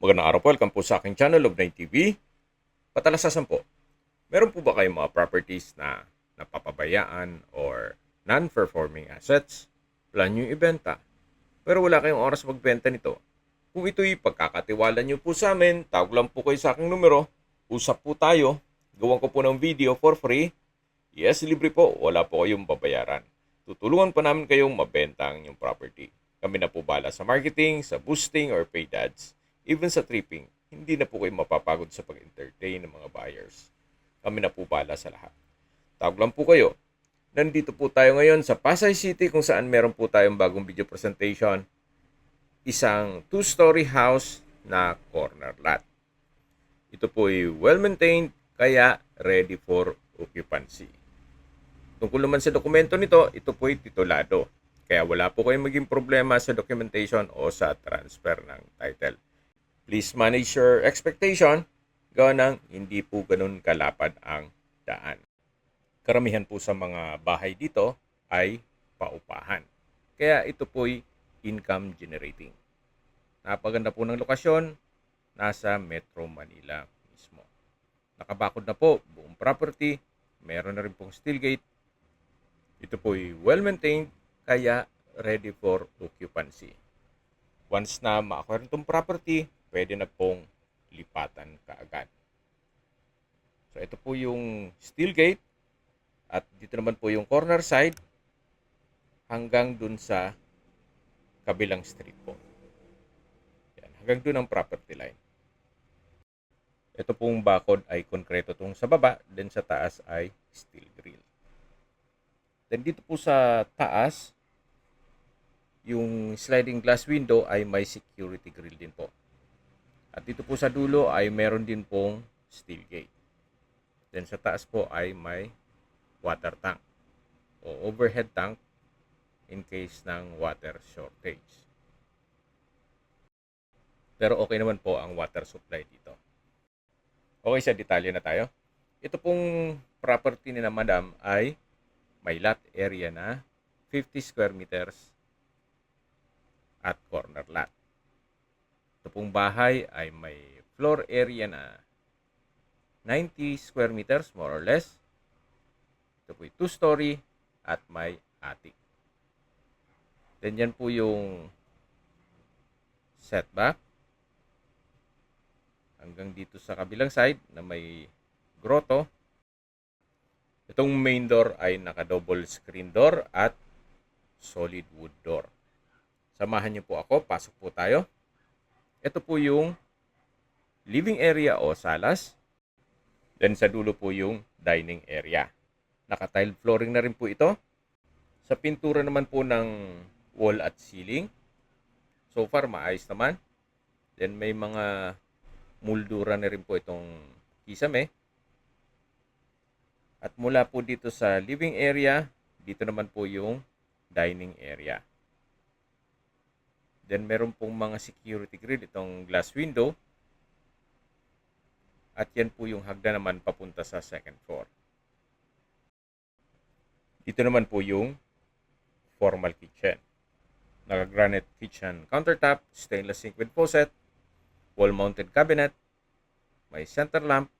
Magandang araw po, welcome po sa aking channel, Love9 TV. Patalasasan po, meron po ba kayong mga properties na napapabayaan or non-performing assets? Plan nyo ibenta, pero wala kayong oras magbenta nito. Kung ito'y pagkakatiwala nyo po sa amin, tawag lang po kayo sa aking numero, usap po tayo, gawan ko po ng video for free. Yes, libre po, wala po kayong babayaran. Tutulungan pa namin kayong mabenta ang inyong property. Kami na po bala sa marketing, sa boosting or paid ads. Even sa tripping, hindi na po kayo mapapagod sa pag-entertain ng mga buyers. Kami na po bala sa lahat. Tawag lang po kayo. Nandito po tayo ngayon sa Pasay City kung saan meron po tayong bagong video presentation. Isang two-story house na corner lot. Ito po ay well-maintained kaya ready for occupancy. Tungkol naman sa dokumento nito, ito po ay titulado. Kaya wala po kayong maging problema sa documentation o sa transfer ng title. Please manage your expectation. Gawa ng hindi po ganun kalapad ang daan. Karamihan po sa mga bahay dito ay paupahan. Kaya ito po'y income generating. Napaganda po ng lokasyon, nasa Metro Manila mismo. Nakabakod na po buong property, meron na rin pong steel gate. Ito po'y well-maintained, kaya ready for occupancy. Once na ma-acquire itong property, pwede na pong lipatan kaagad. So ito po yung steel gate at dito naman po yung corner side hanggang dun sa kabilang street po. Yan, hanggang dun ang property line. Ito pong bakod ay konkreto tong sa baba, then sa taas ay steel grill. Then dito po sa taas, yung sliding glass window ay may security grill din po. At dito po sa dulo ay meron din pong steel gate. Then sa taas po ay may water tank o overhead tank in case ng water shortage. Pero okay naman po ang water supply dito. Okay, sa detalye na tayo. Ito pong property ni na madam ay may lot area na 50 square meters at corner lot. Ito pong bahay ay may floor area na 90 square meters more or less. Ito po ay 2-story at may attic. Then yan po yung setback. Hanggang dito sa kabilang side na may grotto. Itong main door ay naka-double screen door at solid wood door. Samahan niyo po ako, pasok po tayo. Ito po yung living area o salas. Then sa dulo po yung dining area. Naka-tile flooring na rin po ito. Sa pintura naman po ng wall at ceiling, so far maayos naman. Then may mga moldura na rin po itong kisame. At mula po dito sa living area, dito naman po yung dining area. Then meron pong mga security grill, itong glass window. At yan po yung hagdan naman papunta sa second floor. Dito naman po yung formal kitchen. Naka-granite kitchen countertop, stainless sink with faucet, wall-mounted cabinet, may center lamp,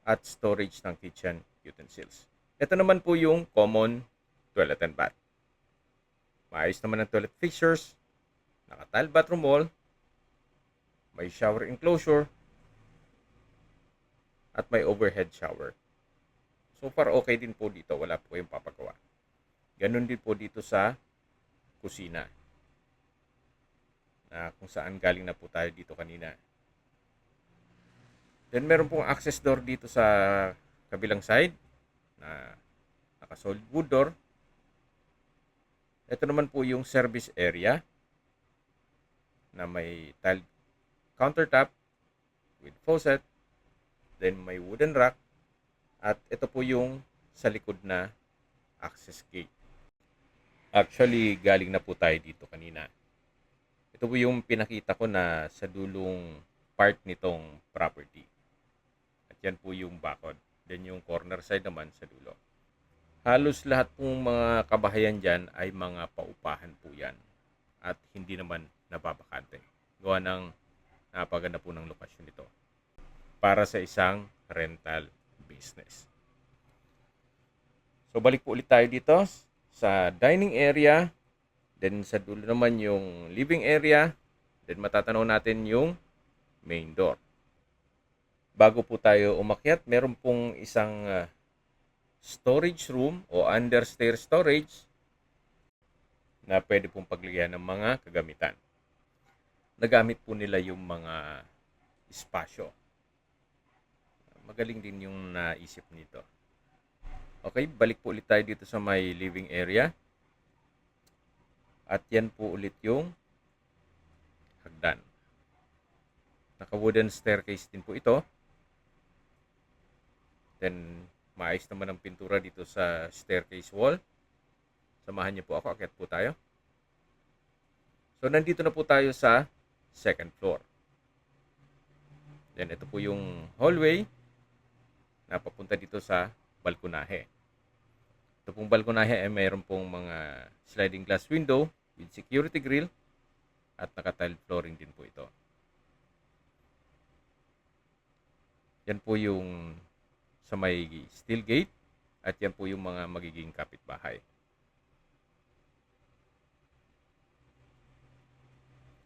at storage ng kitchen utensils. Ito naman po yung common toilet and bath. Maayos naman ang toilet fixtures, naka-tile bathroom wall, may shower enclosure, at may overhead shower. So far okay din po dito, wala po kayong papagawa. Ganun din po dito sa kusina, na kung saan galing na po tayo dito kanina. Then meron pong access door dito sa kabilang side na naka-solid wood door. Ito naman po yung service area na may tile countertop with faucet, then may wooden rack, at ito po yung sa likod na access gate. Actually, galing na po tayo dito kanina. Ito po yung pinakita ko na sa dulong part nitong property. At yan po yung bakod. Then yung corner side naman sa dulo. Halos lahat pong mga kabahayan dyan ay mga paupahan po yan. At hindi naman nababakante. Gawa ng Napaganda po ng lokasyon nito para sa isang rental business. So balik po ulit tayo dito sa dining area, then sa dulo naman yung living area, then matatanaw natin yung main door. Bago po tayo umakyat, meron pong isang storage room o understair storage na pwede pong paglagyan ng mga kagamitan. Nagamit po nila yung mga espasyo. Magaling din yung naisip nito. Okay, balik po ulit tayo dito sa may living area. At yan po ulit yung hagdan. Naka-wooden staircase din po ito. Then, maayos naman ang pintura dito sa staircase wall. Samahan niyo po ako, akyat po tayo. So, nandito na po tayo sa second floor. Then, ito po yung hallway na papunta dito sa balkonahe. Ito pong balkonahe ay mayroon pong mga sliding glass window with security grill at naka-tile flooring din po ito. Yan po yung sa may steel gate at yan po yung mga magiging kapitbahay.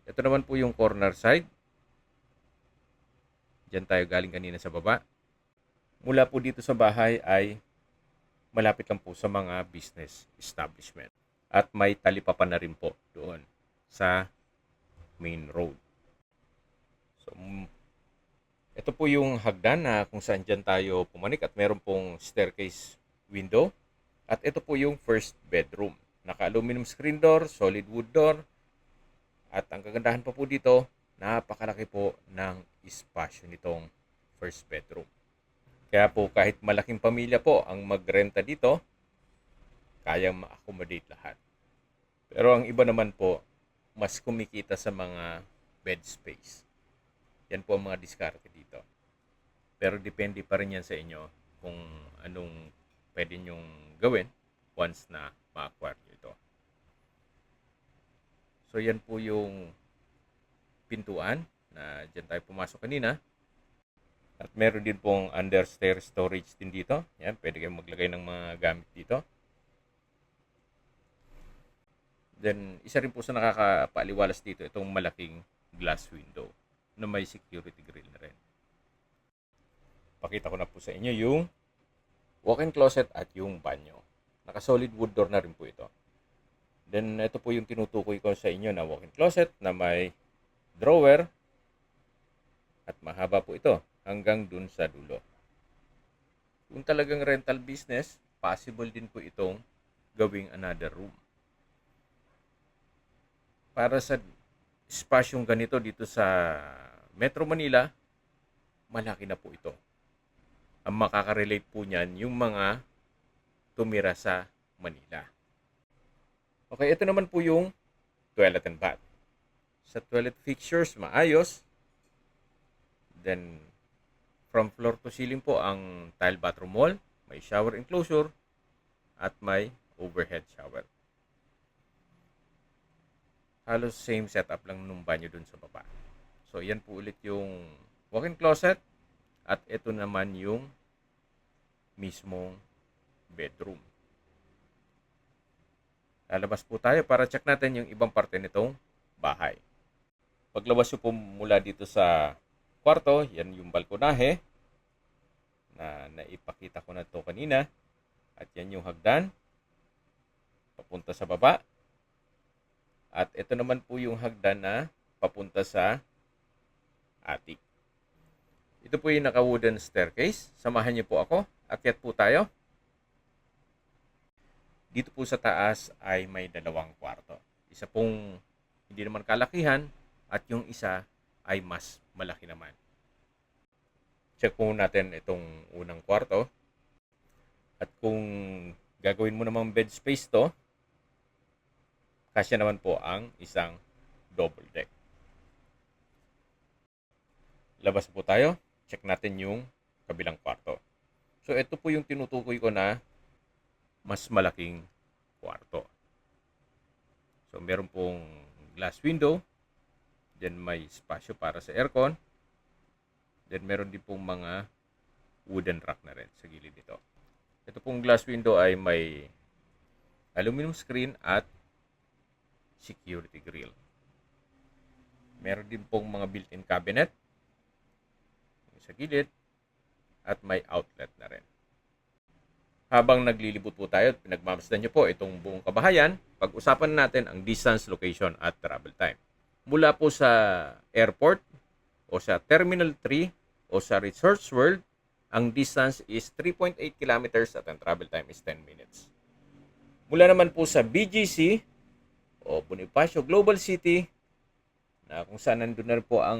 Ito naman po yung corner side. Diyan tayo galing kanina sa baba. Mula po dito sa bahay ay malapit lang po sa mga business establishment. At may talipapa na rin po doon sa main road. So, ito po yung hagdan na kung saan dyan tayo pumanik at meron pong staircase window. At ito po yung first bedroom. Naka-aluminum screen door, solid wood door. At ang kagandahan pa po dito, napakalaki po ng espasyo nitong first bedroom. Kaya po kahit malaking pamilya po ang magrenta dito, kayang ma-accommodate lahat. Pero ang iba naman po, mas kumikita sa mga bed space. Yan po ang mga diskarte dito. Pero depende pa rin yan sa inyo kung anong pwede nyong gawin once na ma-acquire nyo ito. So yan po yung pintuan na dyan tayo pumasok kanina. At meron din pong understair storage din dito. Yan, pwede kayong maglagay ng mga gamit dito. Then, isa rin po sa nakakapaliwalas dito itong malaking glass window na may security grill na rin. Pakita ko na po sa inyo yung walk-in closet at yung banyo. Naka-solid wood door na rin po ito. Then, ito po yung tinutukoy ko sa inyo na walk-in closet na may drawer at mahaba po ito hanggang dun sa dulo. Kung talagang rental business, possible din po itong gawing another room. Para sa espasyong ganito dito sa Metro Manila, malaki na po ito. Ang makaka-relate po niyan yung mga tumira sa Manila. Okay, ito naman po yung toilet and bath. Sa toilet fixtures, maayos. Then, from floor to ceiling po ang tile bathroom wall, may shower enclosure, at may overhead shower. Halos same setup lang nung banyo dun sa baba. So, yan po ulit yung walk-in closet. At ito naman yung mismong bedroom. Lalabas po tayo para check natin yung ibang parte nitong bahay. Paglabas nyo po mula dito sa kwarto, yan yung balkonahe na naipakita ko na to kanina. At yan yung hagdan papunta sa baba. At ito naman po yung hagdan na papunta sa attic. Ito po yung naka-wooden staircase. Samahan niyo po ako. Akyat po tayo. Dito po sa taas ay may dalawang kwarto. Isa pong hindi naman kalakihan at yung isa ay mas malaki naman. Check po natin itong unang kwarto. At kung gagawin mo namang bed space to, kasya naman po ang isang double deck. Labas po tayo. Check natin yung kabilang kwarto. So, ito po yung tinutukoy ko na mas malaking kwarto. So, meron pong glass window. Then may spasyo para sa aircon. Then meron din pong mga wooden rack na rin sa gilid nito. Ito pong glass window ay may aluminum screen at security grill. Meron din pong mga built-in cabinet sa gilid at may outlet na rin. Habang naglilibot po tayo at pinagmamasdan nyo po itong buong kabahayan, pag-usapan natin ang distance, location at travel time. Mula po sa airport o sa Terminal 3 o sa Resorts World, ang distance is 3.8 kilometers at ang travel time is 10 minutes. Mula naman po sa BGC o Bonifacio Global City, na kung saan nandun na po ang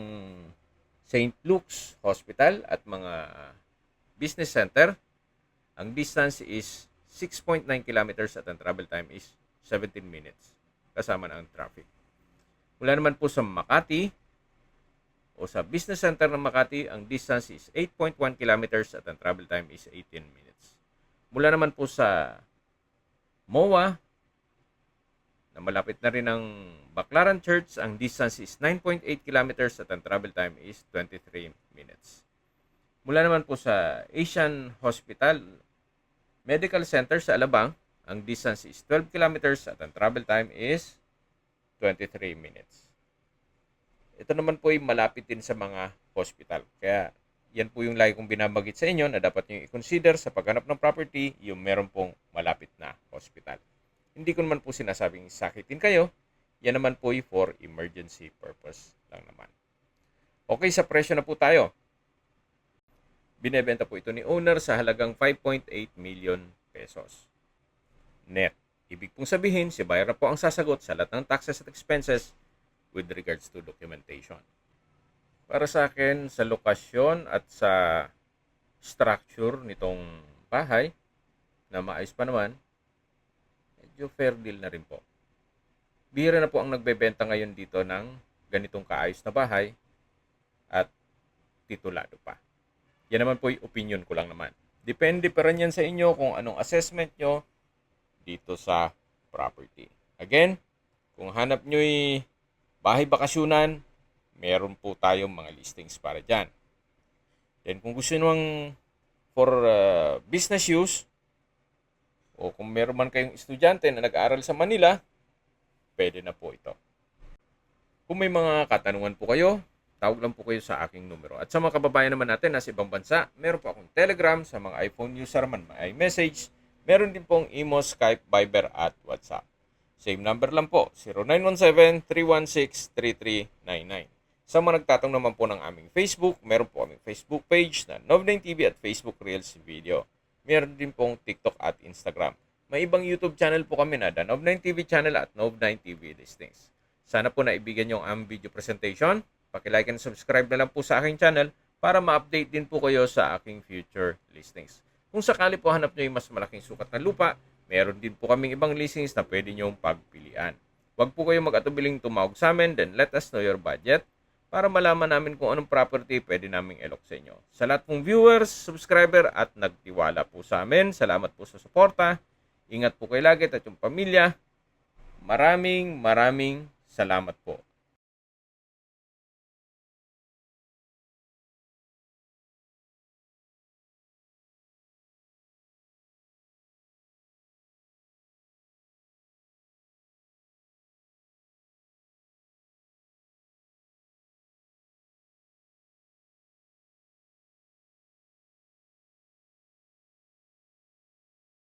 St. Luke's Hospital at mga business center, ang distance is 6.9 kilometers at ang travel time is 17 minutes kasama na ang traffic. Mula naman po sa Makati o sa business center ng Makati, ang distance is 8.1 kilometers at ang travel time is 18 minutes. Mula naman po sa MOA, na malapit na rin ang Baclaran Church, ang distance is 9.8 kilometers at ang travel time is 23 minutes. Mula naman po sa Asian Hospital Medical Center sa Alabang, ang distance is 12 kilometers at ang travel time is 23 minutes. Ito naman po ay malapit din sa mga hospital. Kaya yan po yung lagi kong binabagit sa inyo na dapat nyo i-consider sa paghanap ng property, yung meron pong malapit na hospital. Hindi ko naman po sinasabing sakitin kayo. Yan naman po ay for emergency purpose lang naman. Okay, sa presyo na po tayo. Binebenta po ito ni owner sa halagang 5.8 million pesos. Net. Ibig pong sabihin, si buyer na po ang sasagot sa lahat ng taxes at expenses with regards to documentation. Para sa akin, sa lokasyon at sa structure nitong bahay, na maayos pa naman, medyo fair deal na rin po. Bihira na po ang nagbebenta ngayon dito ng ganitong kaayos na bahay at titulado pa. Yan naman po yung opinion ko lang naman. Depende pa rin yan sa inyo kung anong assessment nyo dito sa property. Again, kung hanap nyo bahay bakasyonan, meron po tayong mga listings para dyan. Then kung gusto nyo for business use, o kung meron man kayong estudyante na nag-aaral sa Manila, pwede na po ito. Kung may mga katanungan po kayo, tawag lang po kayo sa aking numero. At sa mga kababayan naman natin na sa ibang bansa, meron po akong Telegram, sa mga iPhone user man may iMessage, meron din pong Imo, Skype, Viber at WhatsApp. Same number lang po, 0917-316-3399. Sa mga nagtatanong naman po ng aming Facebook, meron po aming Facebook page na Nov9 TV at Facebook Reels Video. Meron din pong TikTok at Instagram. May ibang YouTube channel po kami na The Nov9 TV channel at Nov9 TV Listings. Sana po naibigan yung aming video presentation. Paki-like and subscribe na lang po sa aking channel para ma-update din po kayo sa aking future listings. Kung sakali po hanap nyo yung mas malaking sukat na lupa, meron din po kaming ibang listings na pwede nyong pagpilian. Huwag po kayong mag-atubiling tumawag sa amin, then let us know your budget para malaman namin kung anong property pwede naming ilok sa inyo. Sa lahat pong viewers, subscriber at nagtiwala po sa amin, salamat po sa suporta. Ingat po kayo lagi at yung pamilya. Maraming salamat po.